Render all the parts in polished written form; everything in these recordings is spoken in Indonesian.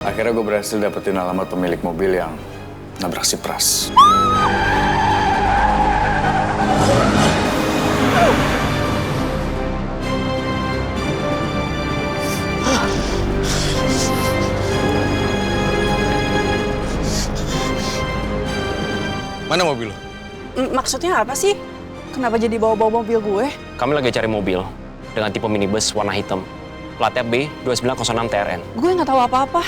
Akhirnya gue berhasil dapetin alamat pemilik mobil yang nabrak si Pras. Mana mobil lo? Maksudnya apa sih? Kenapa jadi bawa-bawa mobil gue? Kami lagi cari mobil dengan tipe minibus warna hitam. Platnya B2906TRN. Gue nggak tahu apa-apa.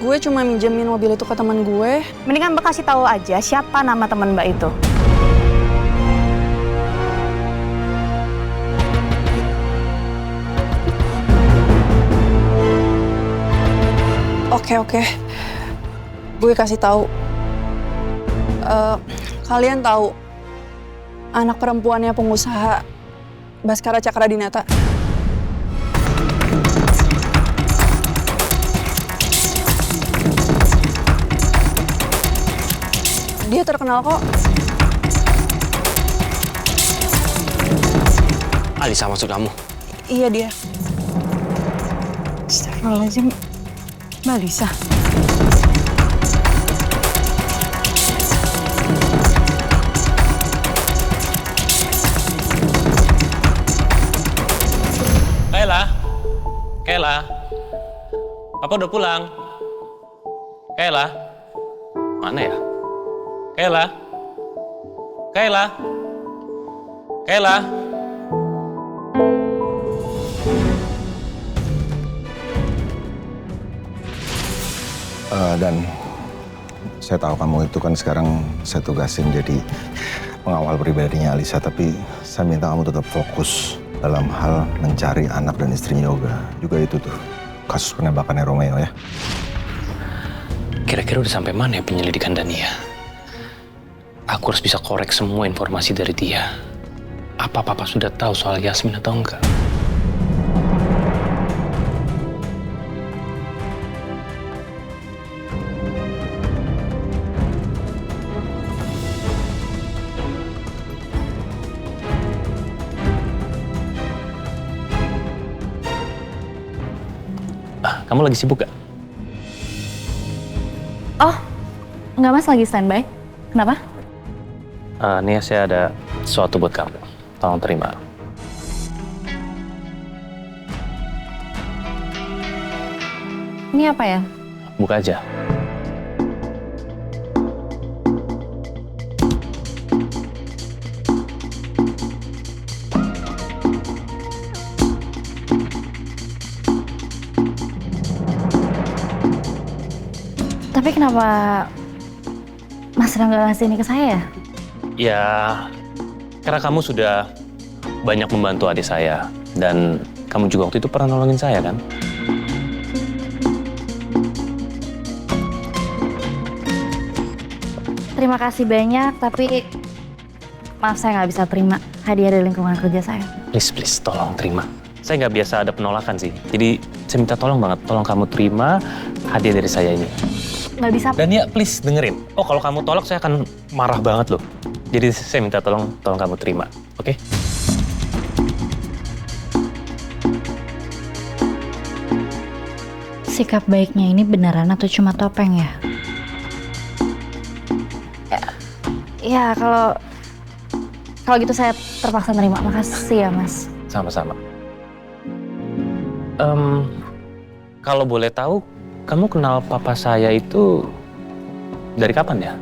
Gue cuma minjemin mobil itu ke teman gue. Mendingan Mbak kasih tahu aja siapa nama teman Mbak itu. Oke. Gue kasih tahu. Kalian tahu anak perempuannya pengusaha Baskara Cakradinata? Dia terkenal kok. Alisa maksud kamu? Iya dia. Astagfirullahaladzim, Mbak Lisa. Kayla, Papa udah pulang. Kayla, mana ya? Kayla. Dan saya tahu kamu itu kan sekarang saya tugasin jadi pengawal pribadinya Alisa, tapi saya minta kamu tetap fokus dalam hal mencari anak dan istrinya Yoga. Juga itu tuh, kasus penembakannya Romeo ya. Kira-kira udah sampai mana ya penyelidikan Dania? Aku harus bisa korek semua informasi dari dia. Apa Papa sudah tahu soal Yasmin atau enggak? Kamu lagi sibuk gak? Oh, enggak Mas, lagi standby. Kenapa? Nia, saya ada sesuatu buat kamu. Tolong terima. Ini apa ya? Buka aja. Tapi kenapa Mas Rangga ngasih ini ke saya ya? Ya, karena kamu sudah banyak membantu adik saya. Dan kamu juga waktu itu pernah nolongin saya, kan? Terima kasih banyak, tapi maaf saya nggak bisa terima hadiah dari lingkungan kerja saya. Please, tolong terima. Saya nggak biasa ada penolakan sih. Jadi, saya minta tolong banget. Tolong kamu terima hadiah dari saya ini. Nggak bisa. Dan ya, please dengerin. Oh, kalau kamu tolak, saya akan marah banget loh. Jadi, saya minta tolong kamu terima. Oke? Sikap baiknya ini beneran atau cuma topeng ya? Ya, kalau gitu saya terpaksa terima. Makasih ya, Mas. Sama-sama. Kalau boleh tahu, kamu kenal papa saya itu dari kapan ya?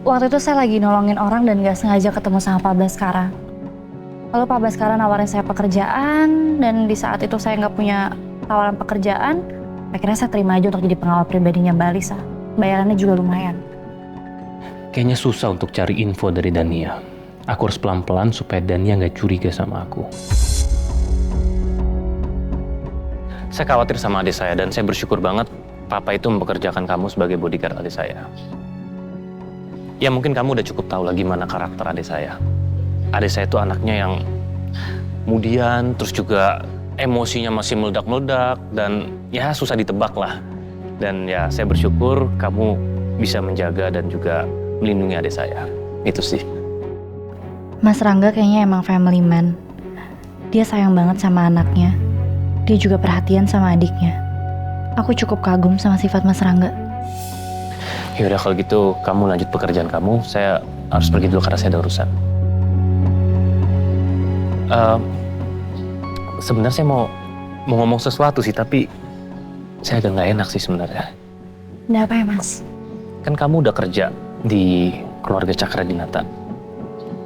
Waktu itu saya lagi nolongin orang dan gak sengaja ketemu sama Pak Baskara. Lalu Pak Baskara nawarin saya pekerjaan, dan di saat itu saya nggak punya tawaran pekerjaan. Akhirnya saya terima aja untuk jadi pengawal pribadinya Mbak Alisa. Bayarannya juga lumayan. Kayaknya susah untuk cari info dari Dania. Aku harus pelan-pelan supaya Dania nggak curiga sama aku. Saya khawatir sama adik saya, dan saya bersyukur banget Papa itu mempekerjakan kamu sebagai bodyguard adik saya. Ya mungkin kamu udah cukup tahu lah gimana karakter adik saya. Adik saya itu anaknya yang kemudian terus juga emosinya masih meledak-meledak, dan ya susah ditebak lah. Dan ya saya bersyukur kamu bisa menjaga dan juga melindungi adik saya. Itu sih. Mas Rangga kayaknya emang family man. Dia sayang banget sama anaknya. dia juga perhatian sama adiknya. Aku cukup kagum sama sifat Mas Rangga. Yaudah kalau gitu kamu lanjut pekerjaan kamu. Saya harus pergi dulu karena saya ada urusan. Sebenarnya saya mau ngomong sesuatu sih, tapi saya agak nggak enak sih sebenarnya. Ada apa ya, Mas? Kan kamu udah kerja di keluarga Cakra Dinata.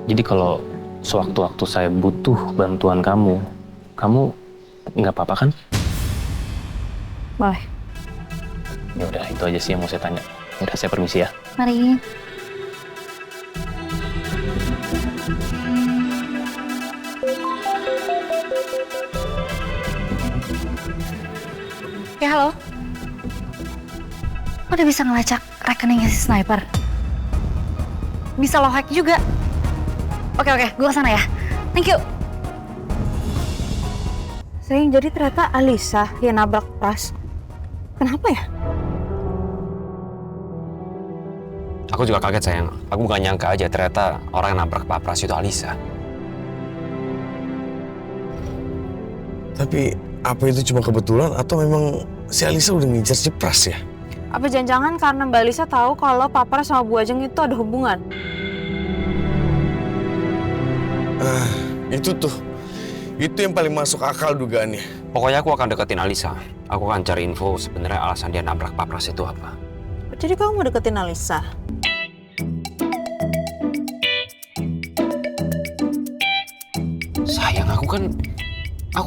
Jadi kalau sewaktu-waktu saya butuh bantuan kamu nggak apa-apa kan? Boleh. Ya udah, itu aja sih yang mau saya tanya. Udah, saya permisi ya. Mari. Ya, halo. Lo udah bisa ngelacak rekeningnya si sniper? Bisa lo hack juga? Oke, gue kesana ya. Thank you. Sayang, jadi ternyata Alisa yang nabrak Pras. Kenapa ya? Aku juga kaget sayang. Aku gak nyangka aja ternyata orang yang nabrak Pak Pras itu Alisa. Tapi apa itu cuma kebetulan atau memang si Alisa udah ngincar si Pras ya? Apa jangan-jangan karena Mbak Alisa tahu kalau Pak Pras sama Bu Ajeng itu ada hubungan? Itu tuh. Itu yang paling masuk akal dugaannya. Pokoknya aku akan deketin Alisa. Aku akan cari info sebenarnya alasan dia nabrak Pak Pras itu apa. Jadi kamu mau deketin Alisa? Sayang, aku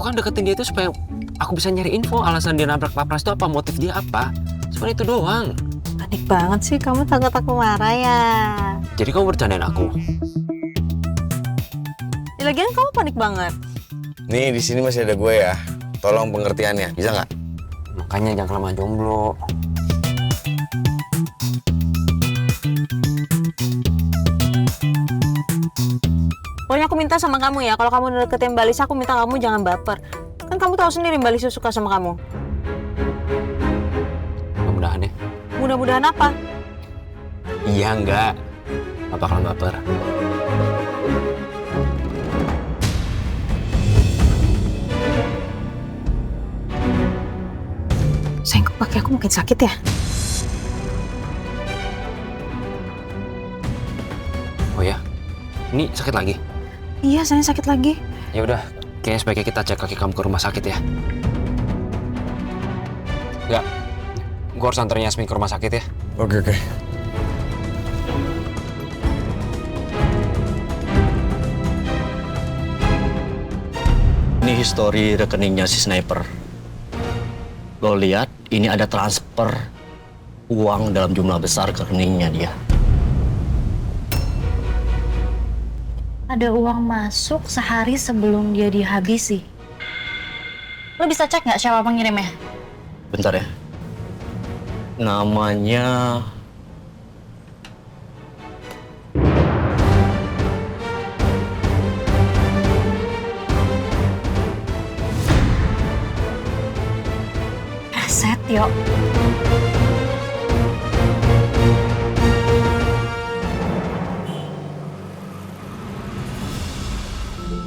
kan deketin dia itu supaya aku bisa nyari info alasan dia nabrak Pak Pras itu apa, motif dia apa. Cuma itu doang. Panik banget sih, kamu takut aku marah ya? Jadi kamu bercandain aku? Ya, lagian kamu panik banget. Nih di sini masih ada gue ya. Tolong pengertiannya, bisa nggak? Makanya jangan kelamaan jomblo. Pokoknya aku minta sama kamu ya, kalau kamu deketin Mbak Alisa, aku minta kamu jangan baper. Kan kamu tahu sendiri Mbak Alisa suka sama kamu. Mudah-mudahan ya. Mudah-mudahan apa? Iya enggak. Gak bakalan baper. Sayang, kaki aku mungkin sakit ya? Oh ya? Ini sakit lagi? Iya, saya sakit lagi. Ya udah, kayaknya sebaiknya kita cek kaki kamu ke rumah sakit ya. Enggak. Gue harus anterin Yasmin ke rumah sakit ya. Oke. Ini histori rekeningnya si sniper. Lo lihat, ini ada transfer uang dalam jumlah besar ke rekeningnya dia. Ada uang masuk sehari sebelum dia dihabisi. Lo bisa cek nggak siapa pengirimnya? Bentar ya. Namanya... Prasetyo.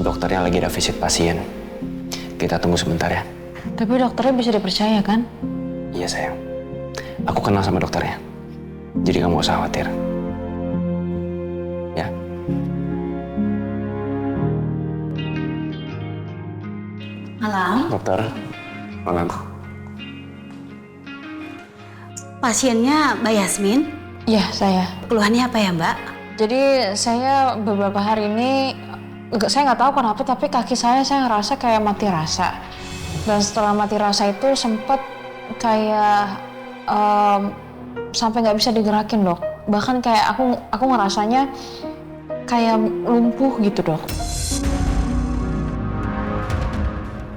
Dokternya lagi ada visit pasien. Kita tunggu sebentar ya. Tapi dokternya bisa dipercaya kan? Iya sayang. Aku kenal sama dokternya. Jadi kamu gak usah khawatir. Ya. Malam, Dokter. Malam. pasiennya Mbak Yasmin. Iya, saya. Keluhannya apa ya Mbak? Jadi saya beberapa hari ini, saya nggak tahu kenapa, tapi kaki saya ngerasa kayak mati rasa. Dan setelah mati rasa itu sempet kayak sampai nggak bisa digerakin dok. Bahkan kayak aku ngerasanya kayak lumpuh gitu dok.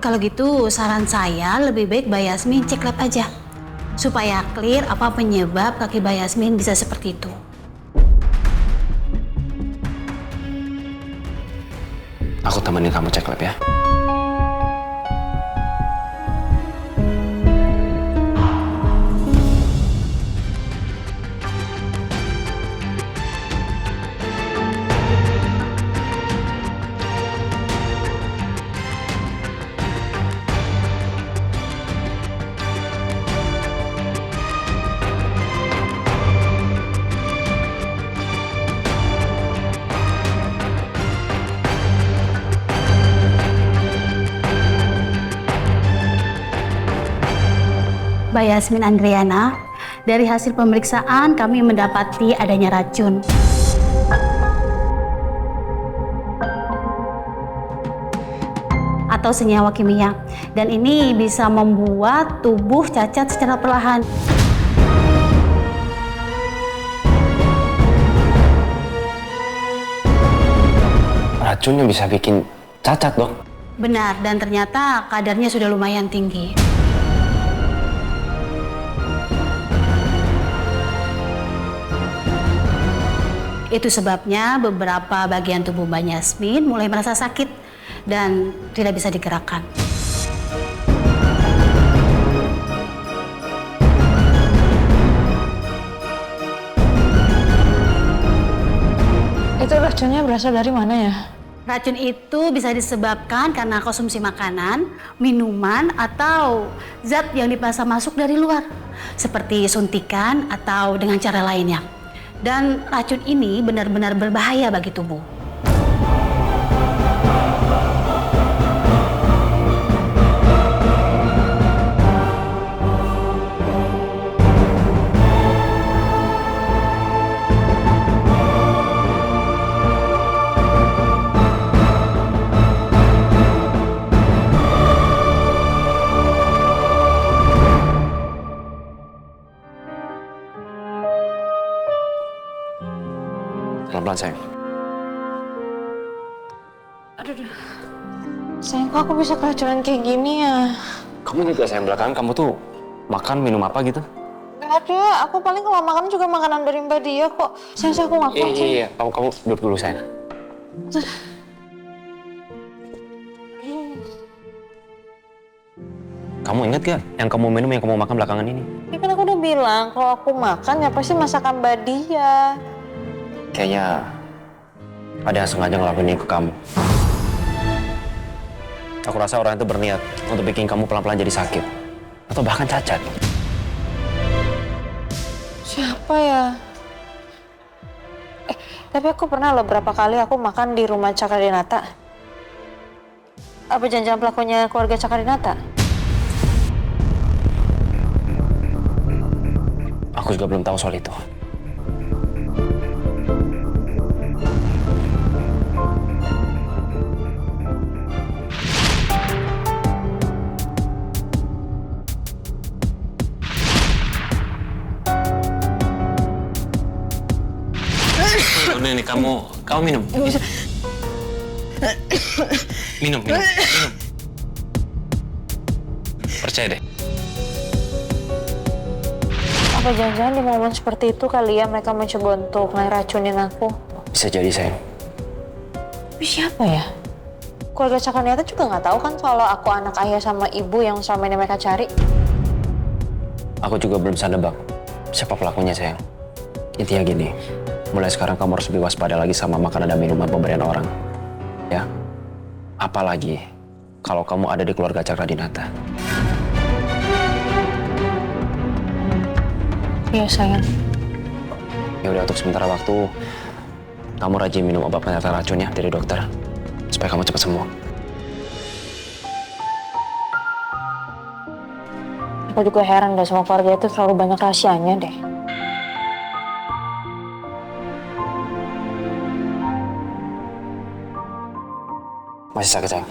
Kalau gitu saran saya lebih baik Mbak Yasmin cek lab aja. Supaya clear apa penyebab kaki Mbak Yasmin bisa seperti itu. Aku temenin kamu cek lab ya. Mbak Yasmin Andriana, dari hasil pemeriksaan kami mendapati adanya racun. Atau senyawa kimia. Dan ini bisa membuat tubuh cacat secara perlahan. Racunnya bisa bikin cacat, Dok. Benar, dan ternyata kadarnya sudah lumayan tinggi. Itu sebabnya beberapa bagian tubuh Mbak Yasmin mulai merasa sakit dan tidak bisa digerakkan. Itu racunnya berasal dari mana ya? Racun itu bisa disebabkan karena konsumsi makanan, minuman, atau zat yang dipaksa masuk dari luar, seperti suntikan atau dengan cara lainnya. Dan racun ini benar-benar berbahaya bagi tubuh. Pelan-pelan, sayang. Aduh. Sayang, kok aku bisa keracunan kayak gini ya? Kamu juga sayang, belakangan kamu tuh makan minum apa gitu? Gak ada, aku paling kalau makan juga makanan dari Mbak Dia kok. Sayang, aku gak kuat. Iya. Kamu duduk dulu, sayang. Kamu ingat gak yang kamu minum, yang kamu makan belakangan ini? Ya kan aku udah bilang, kalau aku makan ya pasti masakan Mbak Dia. Kayaknya ada yang sengaja ngelakuin ini ke kamu. Aku rasa orang itu berniat untuk bikin kamu pelan-pelan jadi sakit. Atau bahkan cacat. Siapa ya? Tapi aku pernah loh berapa kali aku makan di rumah Cakradinata. Apa jangan-jangan pelakunya keluarga Cakradinata? Aku juga belum tahu soal itu. Udah nih, kamu minum. Minum. Percaya deh. Apa jangan-jangan di momen seperti itu kali ya mereka mencoba untuk ngeracunin aku? Bisa jadi, sayang. Tapi siapa ya? Keluarga Cakradinata juga nggak tahu kan kalau aku anak ayah sama ibu yang selama ini mereka cari. Aku juga belum bisa nebak siapa pelakunya, sayang. Intinya gini, mulai sekarang kamu harus lebih waspada lagi sama makanan dan minuman pemberian orang. Ya? Apalagi kalau kamu ada di keluarga Cakradinata. Iya, sayang. Ya udah, untuk sementara waktu kamu rajin minum obat penyerta racunnya dari dokter supaya kamu cepat sembuh. Aku juga heran deh sama keluarga itu terlalu banyak rahasianya deh. Masih sakit, sayang?